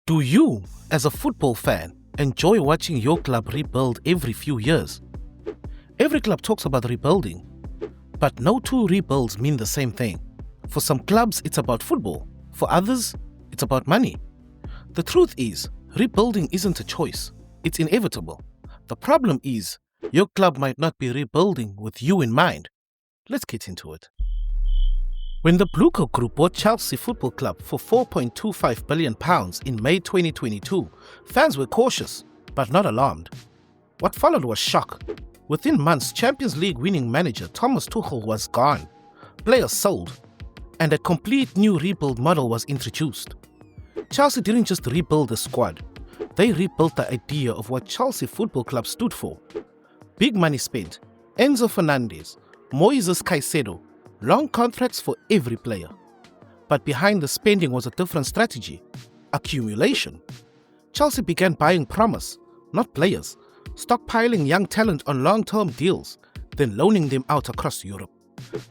Do you, as a football fan, enjoy watching your club rebuild every few years? Every club talks about rebuilding, but no two rebuilds mean the same thing. For some clubs, it's about football. For others, it's about money. The truth is, rebuilding isn't a choice. It's inevitable. The problem is, your club might not be rebuilding with you in mind. Let's get into it. When the Bluco Group bought Chelsea Football Club for £4.25 billion in May 2022, fans were cautious, but not alarmed. What followed was shock. Within months, Champions League winning manager Thomas Tuchel was gone, players sold, and a complete new rebuild model was introduced. Chelsea didn't just rebuild the squad, they rebuilt the idea of what Chelsea Football Club stood for. Big money spent, Enzo Fernandez, Moises Caicedo, long contracts for every player. But behind the spending was a different strategy: accumulation. Chelsea began buying promise, not players, stockpiling young talent on long-term deals, then loaning them out across Europe.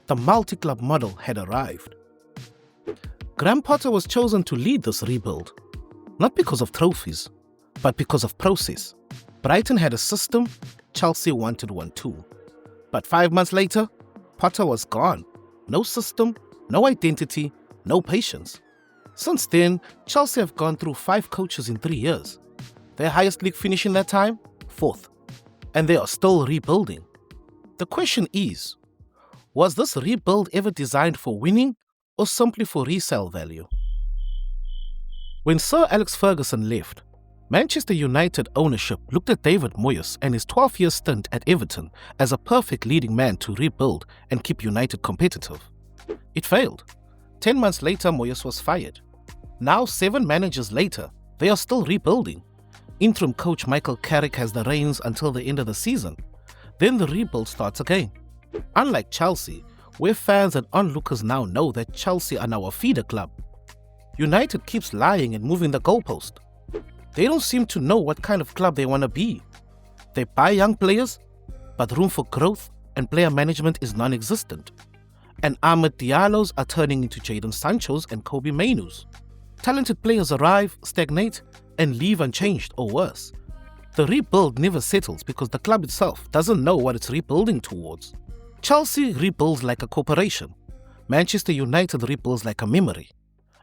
The multi-club model had arrived. Graham Potter was chosen to lead this rebuild, not because of trophies, but because of process. Brighton had a system, Chelsea wanted one too. But 5 months later, Potter was gone. No system, no identity, no patience. Since then, Chelsea have gone through 5 coaches in 3 years. Their highest league finish in that time? 4th. And they are still rebuilding. The question is, was this rebuild ever designed for winning or simply for resale value? When Sir Alex Ferguson left, Manchester United ownership looked at David Moyes and his 12-year stint at Everton as a perfect leading man to rebuild and keep United competitive. It failed. 10 months later, Moyes was fired. Now, 7 managers later, they are still rebuilding. Interim coach Michael Carrick has the reins until the end of the season. Then the rebuild starts again. Unlike Chelsea, where fans and onlookers now know that Chelsea are now a feeder club, United keeps lying and moving the goalpost. They don't seem to know what kind of club they want to be. They buy young players, but room for growth and player management is non-existent. And Ahmed Diallo's are turning into Jadon Sancho's and Kobbie Mainoo's. Talented players arrive, stagnate, and leave unchanged or worse. The rebuild never settles because the club itself doesn't know what it's rebuilding towards. Chelsea rebuilds like a corporation. Manchester United rebuilds like a memory.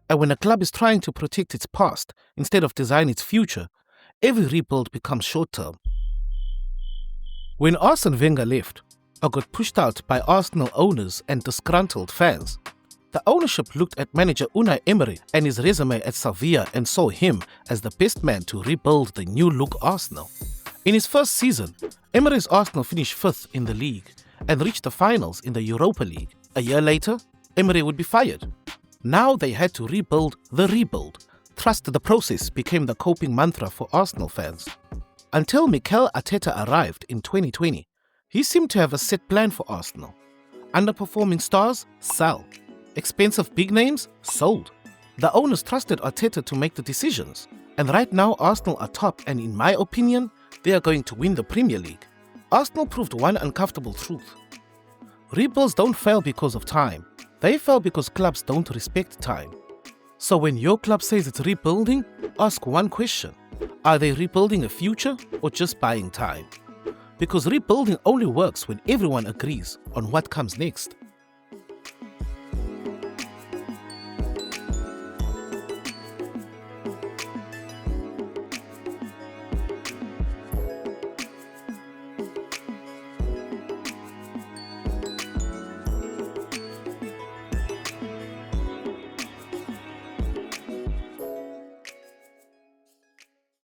And when a club is trying to protect its past instead of design its future, every rebuild becomes short-term. When Arsene Wenger left, or got pushed out by Arsenal owners and disgruntled fans, the ownership looked at manager Unai Emery and his resume at Sevilla and saw him as the best man to rebuild the new-look Arsenal. In his first season, Emery's Arsenal finished 5th in the league and reached the finals in the Europa League. A year later, Emery would be fired. Now they had to rebuild the rebuild. Trust the process became the coping mantra for Arsenal fans. Until Mikel Arteta arrived in 2020, he seemed to have a set plan for Arsenal. Underperforming stars? Sell. Expensive big names? Sold. The owners trusted Arteta to make the decisions. And right now Arsenal are top, and in my opinion, they are going to win the Premier League. Arsenal proved one uncomfortable truth. Rebuilds don't fail because of time. They fail because clubs don't respect time. So when your club says it's rebuilding, ask one question: are they rebuilding a future or just buying time? Because rebuilding only works when everyone agrees on what comes next.